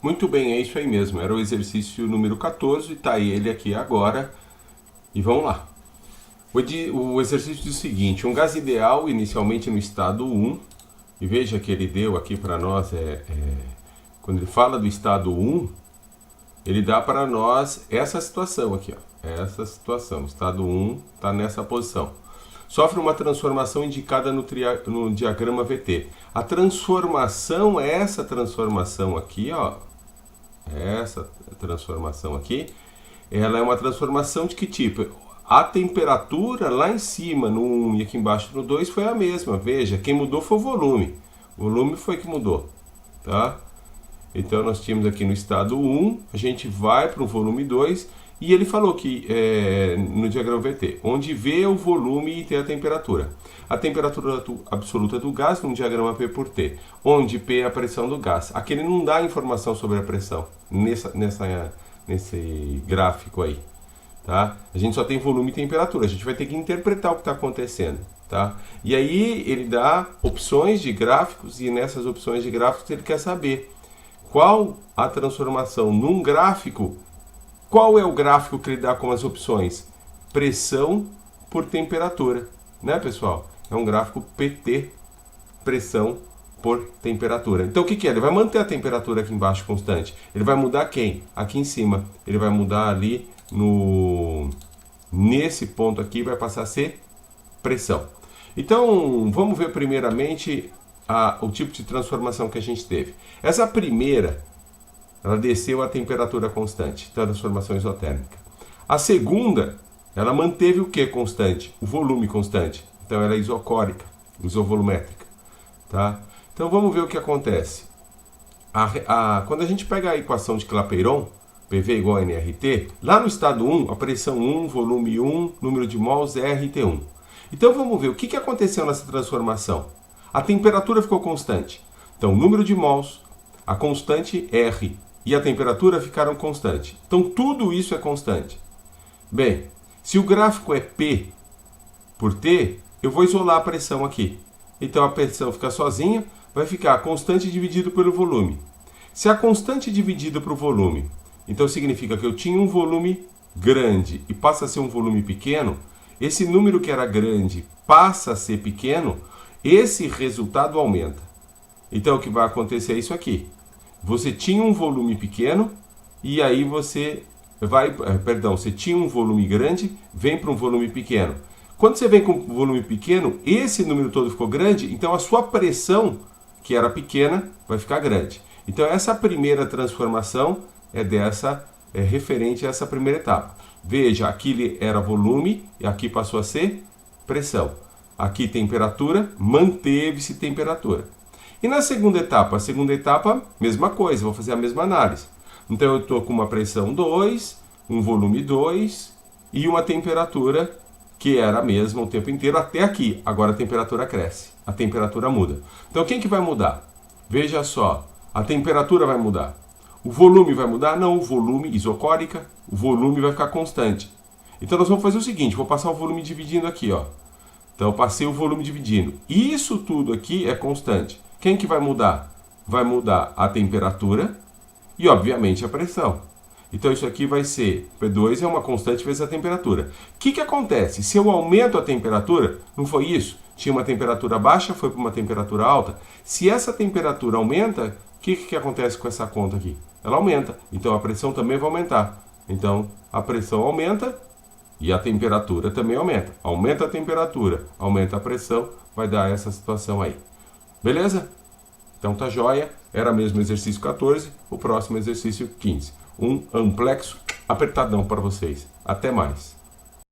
Muito bem, é isso aí mesmo. Era o exercício número 14, tá ele aqui agora. E vamos lá. O exercício diz o seguinte: um gás ideal inicialmente no estado 1, e veja que ele deu aqui para nós, quando ele fala do estado 1, ele dá para nós essa situação aqui, ó. Essa situação, estado 1 está nessa posição. Sofre uma transformação indicada no diagrama VT. A transformação é essa transformação aqui, ó. Essa transformação aqui, ela é uma transformação de que tipo? A temperatura lá em cima, no 1 e aqui embaixo no 2, foi a mesma. Veja, quem mudou foi o volume. O volume foi que mudou, tá? Então, nós tínhamos aqui no estado 1, a gente vai para o volume 2, e ele falou que, no diagrama VT, onde V é o volume e T é a temperatura. A temperatura absoluta do gás no diagrama P por T, onde P é a pressão do gás. Aqui ele não dá informação sobre a pressão, nesse gráfico aí. Tá? A gente só tem volume e temperatura, a gente vai ter que interpretar o que está acontecendo. Tá? E aí ele dá opções de gráficos, e nessas opções de gráficos ele quer saber qual a transformação num gráfico. Qual é o gráfico que ele dá como as opções? Pressão por temperatura, né, pessoal? É um gráfico PT, pressão por temperatura. Então o que é? Ele vai manter a temperatura aqui embaixo constante. Ele vai mudar quem? Aqui em cima. Ele vai mudar ali nesse ponto aqui, vai passar a ser pressão. Então vamos ver primeiramente o tipo de transformação que a gente teve. Essa primeira, ela desceu a temperatura constante, transformação isotérmica. A segunda, ela manteve o que constante? O volume constante. Então ela é isocórica, isovolumétrica. Tá? Então vamos ver o que acontece. Quando a gente pega a equação de Clapeyron, PV igual a nRT, lá no estado 1, a pressão 1, volume 1, número de mols é RT1. Então vamos ver o que aconteceu nessa transformação. A temperatura ficou constante. Então o número de mols, a constante R e a temperatura ficaram constantes. Então tudo isso é constante. Bem, se o gráfico é P por T, eu vou isolar a pressão aqui. Então a pressão fica sozinha, vai ficar a constante dividido pelo volume. Se a constante dividida para o volume, então significa que eu tinha um volume grande e passa a ser um volume pequeno, esse número que era grande passa a ser pequeno, esse resultado aumenta. Então o que vai acontecer é isso aqui. Você tinha um volume pequeno e aí você você tinha um volume grande, vem para um volume pequeno. Quando você vem com um volume pequeno, esse número todo ficou grande, então a sua pressão, que era pequena, vai ficar grande. Então essa primeira transformação é referente a essa primeira etapa. Veja, aqui era volume e aqui passou a ser pressão. Aqui temperatura, manteve-se temperatura. E na segunda etapa, mesma coisa, vou fazer a mesma análise. Então eu estou com uma pressão 2, um volume 2 e uma temperatura que era a mesma o tempo inteiro até aqui. Agora a temperatura cresce, a temperatura muda. Então quem que vai mudar? Veja só, a temperatura vai mudar. O volume vai mudar? Não, o volume isocórica, o volume vai ficar constante. Então nós vamos fazer o seguinte, vou passar o volume dividindo aqui, ó. Então eu passei o volume dividindo. Isso tudo aqui é constante. Quem que vai mudar? Vai mudar a temperatura e, obviamente, a pressão. Então isso aqui vai ser, P2 é uma constante vezes a temperatura. O que acontece? Se eu aumento a temperatura, não foi isso? Tinha uma temperatura baixa, foi para uma temperatura alta. Se essa temperatura aumenta, o que acontece com essa conta aqui? Ela aumenta, então a pressão também vai aumentar. Então a pressão aumenta e a temperatura também aumenta. Aumenta a temperatura, aumenta a pressão, vai dar essa situação aí. Beleza? Então tá joia. Era mesmo o exercício 14, o próximo exercício 15. Um amplexo apertadão para vocês. Até mais.